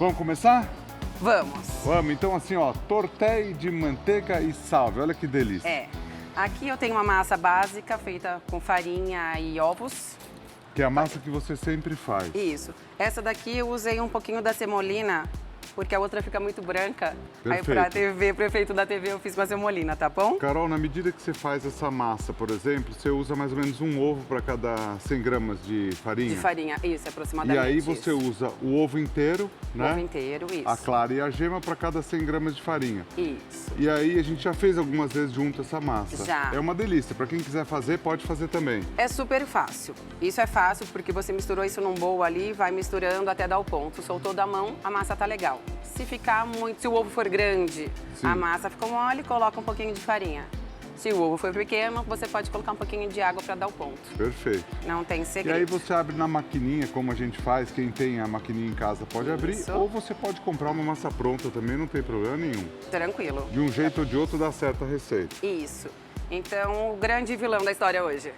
Vamos começar? Vamos. Vamos, então assim, ó, tortelli de manteiga e salve, olha que delícia. Aqui eu tenho uma massa básica feita com farinha e ovos. Que é a massa que você sempre faz. Isso. Essa daqui eu usei um pouquinho da semolina, porque a outra fica muito branca. Aí Perfeito. pra TV, pro efeito da TV, eu fiz com a semolina, tá bom? Carol, na medida que você faz essa massa, por exemplo, você usa mais ou menos um ovo para cada 100 gramas de farinha? De farinha, isso, E aproximadamente. aí você isso. usa o ovo inteiro, né? Ovo inteiro, isso. A clara e a gema para cada 100 gramas de farinha. Isso. E aí a gente já fez algumas vezes junto essa massa. Já. É uma delícia. Para quem quiser fazer, pode fazer também. É super fácil. Isso é fácil porque você misturou isso num bowl ali, vai misturando até dar o ponto. Soltou da mão, a massa tá legal. Se ficar muito, se o ovo for grande, Sim. a massa ficou mole, coloca um pouquinho de farinha. Se o ovo for pequeno, você pode colocar um pouquinho de água para dar o ponto. Perfeito. Não tem E segredo. aí você abre na maquininha, como a gente faz, quem tem a maquininha em casa pode abrir, Isso. ou você pode comprar uma massa pronta também, não tem problema nenhum. Tranquilo. De um jeito ou de outro dá certo a receita. Isso. Então, o grande vilão da história hoje,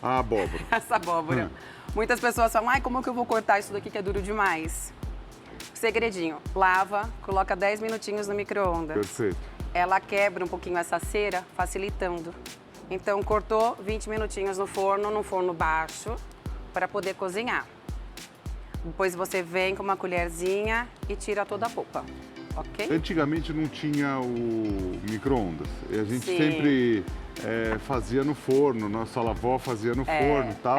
A abóbora. essa abóbora. Muitas pessoas falam, ai, como que eu vou cortar isso daqui que é duro demais? Segredinho, lava, coloca 10 minutinhos no micro-ondas. Perfeito. Ela quebra um pouquinho essa cera, facilitando. Então, cortou 20 minutinhos no forno, num forno baixo, para poder cozinhar. Depois você vem com uma colherzinha e tira toda a polpa, ok? Antigamente não tinha o micro-ondas. E a gente Sim. sempre fazia no forno, nossa avó fazia no forno e tal.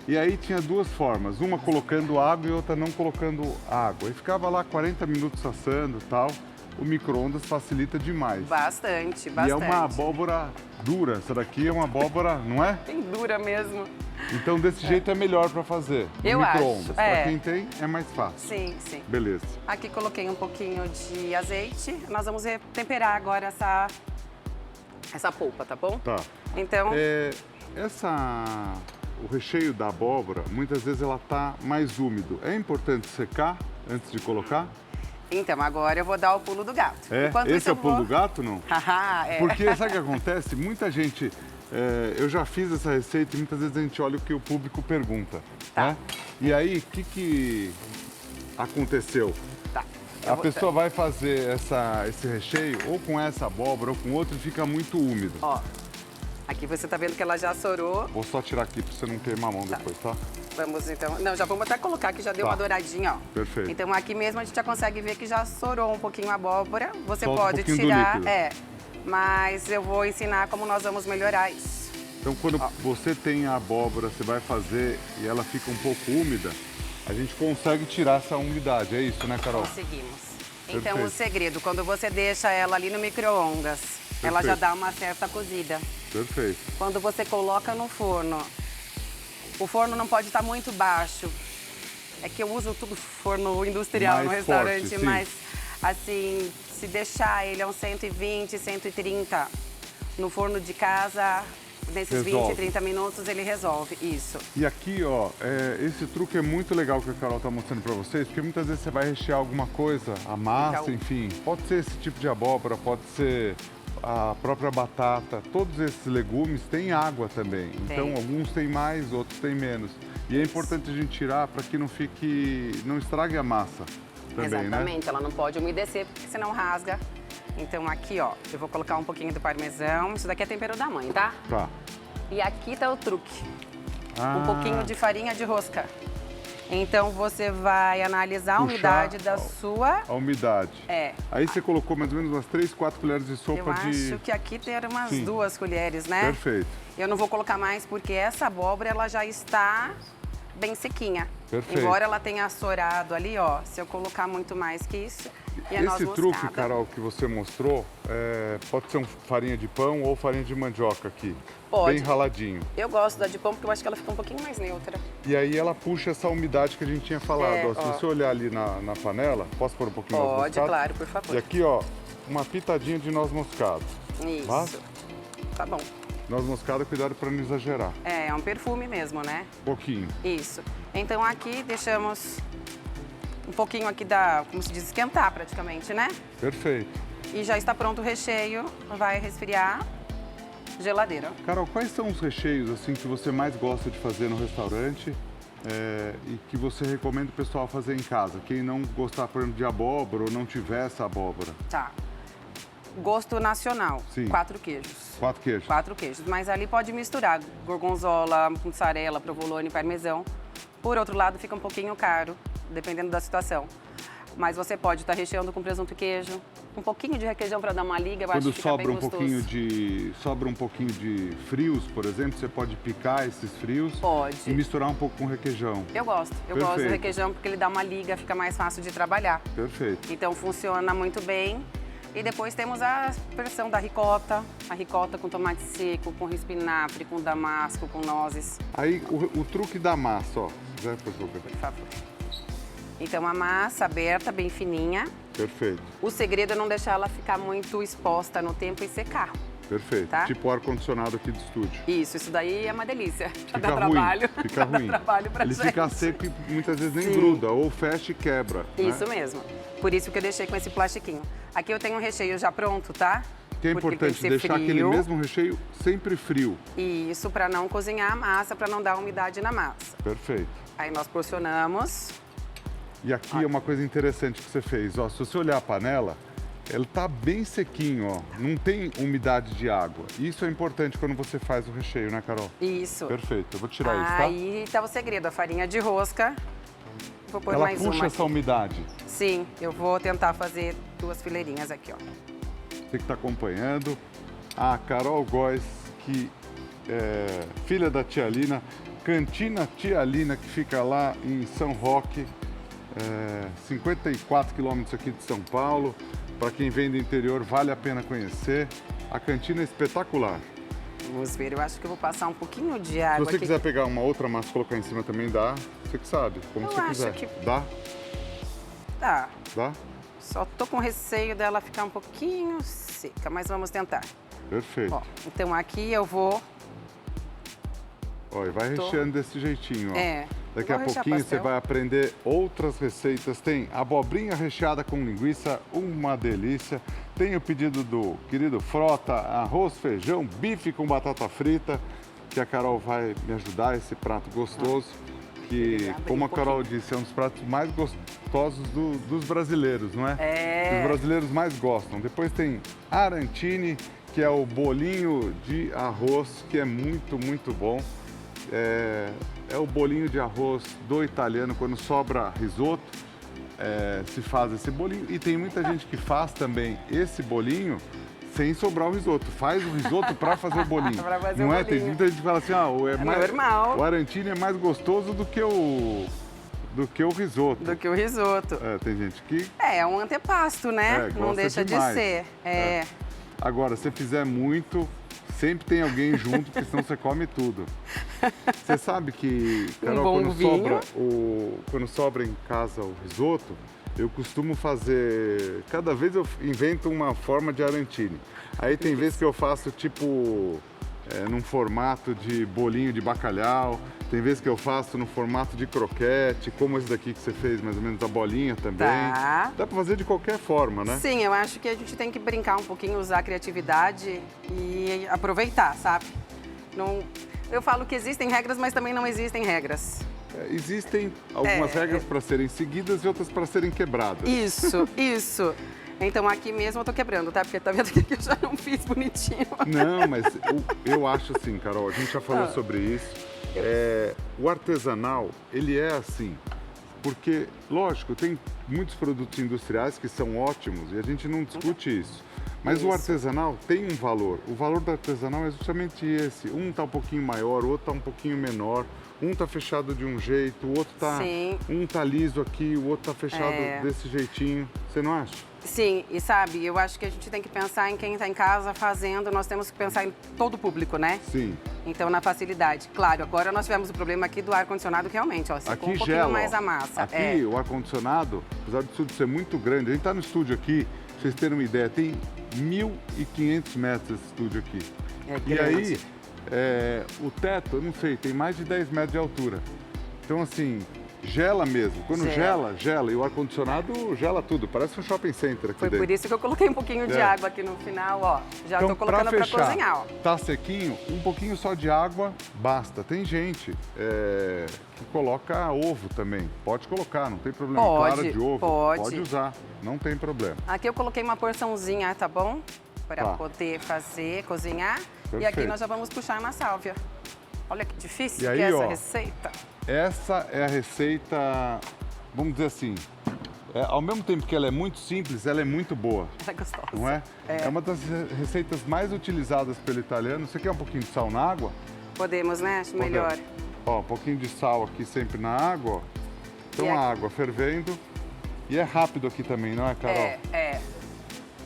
E aí tinha duas formas, uma colocando água e outra não colocando água. E ficava lá 40 minutos assando e tal. O micro-ondas facilita demais. Bastante, E bastante. é uma abóbora dura. Essa daqui é uma abóbora, não é? Bem dura mesmo. Então desse jeito é melhor para fazer. Eu no acho, micro-ondas. Para quem tem, é mais fácil. Sim, sim. Beleza. Aqui coloquei um pouquinho de azeite. Nós vamos temperar agora essa polpa, tá bom? Tá. Então, O recheio da abóbora, muitas vezes ela tá mais úmido. É importante secar antes de colocar? então agora eu vou dar o pulo do gato. Enquanto Esse isso, é eu o pulo vou- do gato, não? Haha, é. Porque sabe o que acontece? Muita gente... eu já fiz essa receita e muitas vezes a gente olha o que o público pergunta. Tá. Né? E aí, o que aconteceu? Tá. A pessoa vai fazer esse recheio ou com essa abóbora ou com outro e fica muito úmido. Ó, aqui você tá vendo que ela já assorou. Vou só tirar aqui para você não queimar a mão depois, tá? Vamos então... Não, já vamos até colocar que já deu Tá. uma douradinha, ó. Perfeito. Então aqui mesmo a gente já consegue ver que já assorou um pouquinho a abóbora. Você Solta um pode pouquinho do tirar, líquido. mas eu vou ensinar como nós vamos melhorar isso. Então, quando você tem a abóbora, você vai fazer e ela fica um pouco úmida, a gente consegue tirar essa umidade. É isso, né, Carol? Conseguimos. Então, Perfeito. o segredo, quando você deixa ela ali no micro-ondas, ela já Perfeito. dá uma certa cozida. Perfeito. Quando você coloca no forno, o forno não pode estar muito baixo. É que eu uso tudo forno industrial Mais no restaurante, forte, sim. mas assim, se deixar ele a uns 120, 130 no forno de casa, nesses Resolve. 20, 30 minutos ele resolve isso. E aqui, ó, esse truque é muito legal que a Carol tá mostrando pra vocês, porque muitas vezes você vai rechear alguma coisa, a massa, Então. enfim. Pode ser esse tipo de abóbora, pode ser a própria batata. Todos esses legumes têm água também. Então, Tem. alguns têm mais, outros têm menos. E é importante a gente tirar para que não estrague a massa também, né? Exatamente, ela não pode umedecer, porque senão rasga. Então aqui, ó, eu vou colocar um pouquinho do parmesão. Isso daqui é tempero da mãe, tá? Tá. E aqui tá o truque. Ah, Um pouquinho de farinha de rosca. Então você vai analisar a Puxar umidade da sua... a umidade. É. Aí você colocou mais ou menos umas 3, 4 colheres de sopa Eu de... acho que aqui tem umas Sim. 2 colheres, né? Perfeito. Eu não vou colocar mais porque essa abóbora ela já está bem sequinha. Perfeito. Embora ela tenha assorado ali, ó, se eu colocar muito mais que isso, e a noz Esse truque, moscada. Carol, que você mostrou, pode ser farinha de pão ou farinha de mandioca aqui. Pode. Bem raladinho. Eu gosto da de pão porque eu acho que ela fica um pouquinho mais neutra. E aí ela puxa essa umidade que a gente tinha falado. É, Ó, se ó. você olhar ali na panela, posso pôr um pouquinho de noz Pode, moscada? claro, por favor. E aqui, ó, uma pitadinha de noz moscada. Isso. Basta? Tá bom. Noz moscada, cuidado para não exagerar. É um perfume mesmo, né? Pouquinho. Isso. Então aqui deixamos um pouquinho aqui como se diz, esquentar praticamente, né? Perfeito. E já está pronto o recheio, vai resfriar, geladeira. Carol, quais são os recheios assim que você mais gosta de fazer no restaurante e que você recomenda o pessoal fazer em casa? Quem não gostar, por exemplo, de abóbora ou não tiver essa abóbora. Tá. Gosto nacional, Sim. 4 queijos. 4 queijos. 4 queijos, mas ali pode misturar gorgonzola, mussarela, provolone, parmesão. Por outro lado, fica um pouquinho caro, dependendo da situação. Mas você pode estar recheando com presunto e queijo, um pouquinho de requeijão para dar uma liga, eu acho que fica bem gostoso. Sobra um pouquinho de frios, por exemplo, você pode picar esses frios Pode. e misturar um pouco com requeijão. Eu gosto do requeijão porque ele dá uma liga, fica mais fácil de trabalhar. Perfeito. Então funciona muito bem. E depois temos a versão da ricota, a ricota com tomate seco, com espinafre, com damasco, com nozes. Aí o truque da massa, ó. Se quiser, por favor. Então a massa aberta, bem fininha. Perfeito. O segredo é não deixar ela ficar muito exposta no tempo e secar. Perfeito. Tá? Tipo o ar-condicionado aqui do estúdio. Isso daí é uma delícia. Fica dá ruim, trabalho. fica ruim. Dá trabalho pra Ele gente. fica seco e muitas vezes nem gruda, ou fecha e quebra. Isso né? mesmo. Por isso que eu deixei com esse plastiquinho. Aqui eu tenho um recheio já pronto, tá? Que é importante deixar aquele mesmo recheio sempre frio. Isso, para não cozinhar a massa, para não dar umidade na massa. Perfeito. Aí nós porcionamos. E aqui é uma coisa interessante que você fez, ó. Se você olhar a panela, ele tá bem sequinho, ó. Não tem umidade de água. Isso é importante quando você faz o recheio, né, Carol? Isso. Perfeito. Eu vou tirar isso, tá? Aí tá o segredo, a farinha de rosca. Vou pôr mais uma. Ela puxa essa umidade. Sim, eu vou tentar fazer 2 fileirinhas aqui, ó. Você que está acompanhando, a Carol Góes, que é filha da tia Lina, Cantina Tia Lina, que fica lá em São Roque, 54 quilômetros aqui de São Paulo. Para quem vem do interior, vale a pena conhecer. A cantina é espetacular. Vamos ver, eu acho que eu vou passar um pouquinho de água. Se você aqui. quiser pegar uma outra massa e colocar em cima também dá, você que sabe, como você quiser. Que... Dá? Dá. Dá? Só tô com receio dela ficar um pouquinho seca, mas vamos tentar. Perfeito. Ó, então aqui eu vou... Ó, e vai recheando desse jeitinho, ó. Daqui a pouquinho você vai aprender outras receitas. Tem abobrinha recheada com linguiça, uma delícia. Tem o pedido do querido Frota, arroz, feijão, bife com batata frita, que a Carol vai me ajudar, esse prato gostoso. Que, como a Carol disse, é um dos pratos mais gostosos dos brasileiros, não é? Os brasileiros mais gostam. Depois tem arantini, que é o bolinho de arroz, que é muito, muito bom. É o bolinho de arroz do italiano, quando sobra risoto, se faz esse bolinho. E tem muita gente que faz também esse bolinho sem sobrar o risoto. Faz o risoto para fazer o bolinho. Não é? Tem muita gente que fala assim, normal. O arantini é mais gostoso do que o risoto. Do que o risoto. Tem gente que... É um antepasto, né? Não deixa demais. de ser. Agora, se fizer muito, sempre tem alguém junto, porque senão você come tudo. Você sabe que, Carol, quando sobra em casa o risoto, eu costumo fazer... Cada vez eu invento uma forma de arantini. Aí tem vezes que eu faço tipo num formato de bolinho de bacalhau. Tem vezes que eu faço no formato de croquete, como esse daqui que você fez, mais ou menos, da bolinha também. Tá. Dá pra fazer de qualquer forma, né? Sim, eu acho que a gente tem que brincar um pouquinho, usar a criatividade e aproveitar, sabe? Não... Eu falo que existem regras, mas também não existem regras. Existem algumas regras para serem seguidas e outras para serem quebradas. Isso. Então aqui mesmo eu tô quebrando, tá? Porque tá vendo que eu já não fiz bonitinho. Não, mas eu acho assim, Carol, a gente já falou sobre isso. O artesanal, ele é assim, porque, lógico, tem muitos produtos industriais que são ótimos e a gente não discute isso. Mas o artesanal tem um valor. O valor do artesanal é justamente esse. Um tá um pouquinho maior, o outro tá um pouquinho menor. Um tá fechado de um jeito, o outro tá... Um tá liso aqui, o outro tá fechado desse jeitinho. Você não acha? Sim, e sabe, eu acho que a gente tem que pensar em quem está em casa fazendo, nós temos que pensar em todo o público, né? Sim. Então, na facilidade. Claro, agora nós tivemos o problema aqui do ar-condicionado, que realmente, ó, secou um pouquinho mais a massa. Aqui, o ar-condicionado, apesar do estúdio ser muito grande, a gente tá no estúdio aqui, pra vocês terem uma ideia, tem 1.500 metros esse estúdio aqui. E aí, o teto, eu não sei, tem mais de 10 metros de altura. Então, assim, gela mesmo. Quando gela. E o ar-condicionado gela tudo. Parece um shopping center aqui Foi dentro. por isso que eu coloquei um pouquinho de água aqui no final, ó. Já então, tô colocando pra fechar, cozinhar, ó. tá sequinho, um pouquinho só de água basta. Tem gente que coloca ovo também. Pode colocar, não tem problema. Clara de ovo, pode usar, não tem problema. Aqui eu coloquei uma porçãozinha, tá bom? Para poder fazer, cozinhar. Perfeito. E aqui nós já vamos puxar na sálvia. Olha que difícil e aí, que é essa receita. Essa é a receita, vamos dizer assim, ao mesmo tempo que ela é muito simples, ela é muito boa. Ela é gostosa. Não é? É uma das receitas mais utilizadas pelo italiano. Você quer um pouquinho de sal na água? Podemos, né? Acho melhor. Ó, um pouquinho de sal aqui sempre na água, ó. Então a água fervendo. E é rápido aqui também, não é, Carol? É.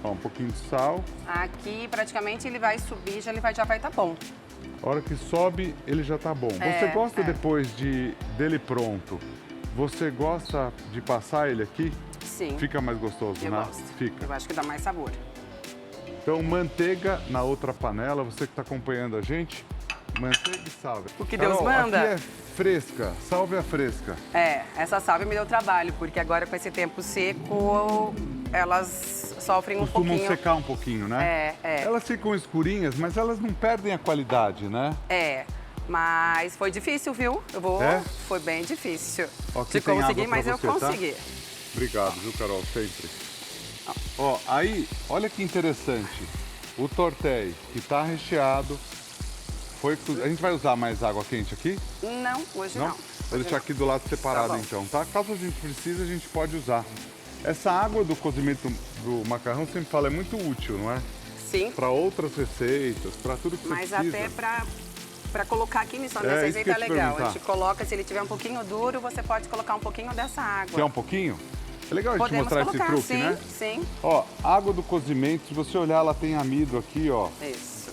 Ó, um pouquinho de sal. Aqui praticamente ele vai subir, já vai estar bom. A hora que sobe, ele já tá bom. Você gosta depois dele pronto? Você gosta de passar ele aqui? Sim. Fica mais gostoso, eu né? Gosto. Fica. Eu acho que dá mais sabor. Então, manteiga na outra panela. Você que está acompanhando a gente, manteiga e sálvia. O que Carol, Deus manda. Aqui é fresca, sálvia fresca. Essa sálvia me deu trabalho, porque agora com esse tempo seco, elas sofrem um pouquinho. Costumam secar um pouquinho, né? Elas ficam escurinhas, mas elas não perdem a qualidade, né? Mas foi difícil, viu? Foi bem difícil Aqui de conseguir, mas você, eu consegui. Tá? Obrigado, viu, Carol? Sempre. Ó, aí, olha que interessante. O tortelli, que tá recheado, a gente vai usar mais água quente aqui? Não, hoje não. Vou deixar aqui do lado separado, então, tá? Caso a gente precise, a gente pode usar. Essa água do cozimento do macarrão, sempre fala, é muito útil, não é? Sim. Para outras receitas, para tudo que você precisa. Mas até para colocar aqui nisso, nessa receita é legal. A gente coloca, se ele tiver um pouquinho duro, você pode colocar um pouquinho dessa água. Quer um pouquinho? É legal a gente mostrar esse truque, né? Sim. Ó, água do cozimento, se você olhar, ela tem amido aqui, ó. Isso.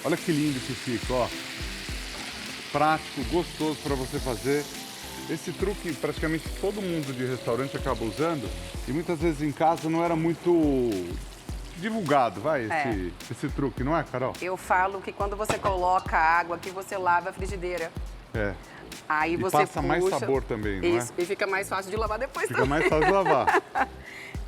Olha que lindo que fica, ó. Prático, gostoso para você fazer. Esse truque praticamente todo mundo de restaurante acaba usando e muitas vezes em casa não era muito divulgado, esse truque, não é, Carol? Eu falo que quando você coloca a água aqui, você lava a frigideira. Aí você passa mais sabor também, não é? Isso, e fica mais fácil de lavar depois também. Fica mais fácil de lavar.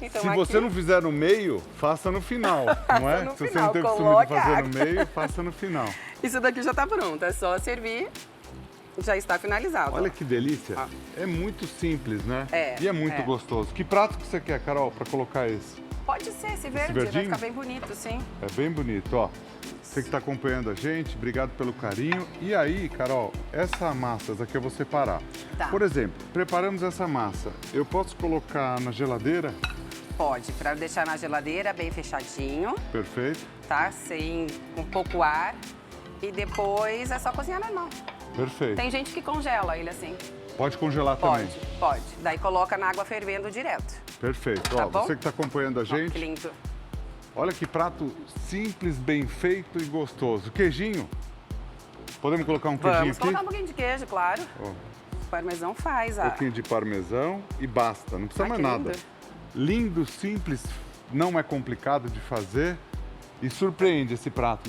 Então, se você não fizer no meio, faça no final, não é? No Se final, você não tem o costume de fazer no meio, faça no final. Isso daqui já tá pronto, é só servir, já está finalizado. Olha que delícia. É muito simples, né? E é muito gostoso. Que prato que você quer, Carol, para colocar esse? Pode ser esse verde, vai ficar bem bonito, sim. É bem bonito, ó. Você que está acompanhando a gente, obrigado pelo carinho. E aí, Carol, essa massa daqui eu vou separar. Tá. Por exemplo, preparamos essa massa. Eu posso colocar na geladeira? Pode, para deixar na geladeira bem fechadinho. Perfeito. Tá? Sem um pouco ar. E depois é só cozinhar normal. Perfeito. Tem gente que congela ele assim. Pode congelar também? Pode. Daí coloca na água fervendo direto. Perfeito. Tá ó, bom? você que está acompanhando a gente. Que lindo. Olha que prato simples, bem feito e gostoso. Queijinho. Podemos colocar um queijinho Vamos aqui? colocar um pouquinho de queijo, claro. O parmesão faz. Um pouquinho de parmesão e basta. Não precisa mais nada. Lindo, simples, não é complicado de fazer e surpreende esse prato, né?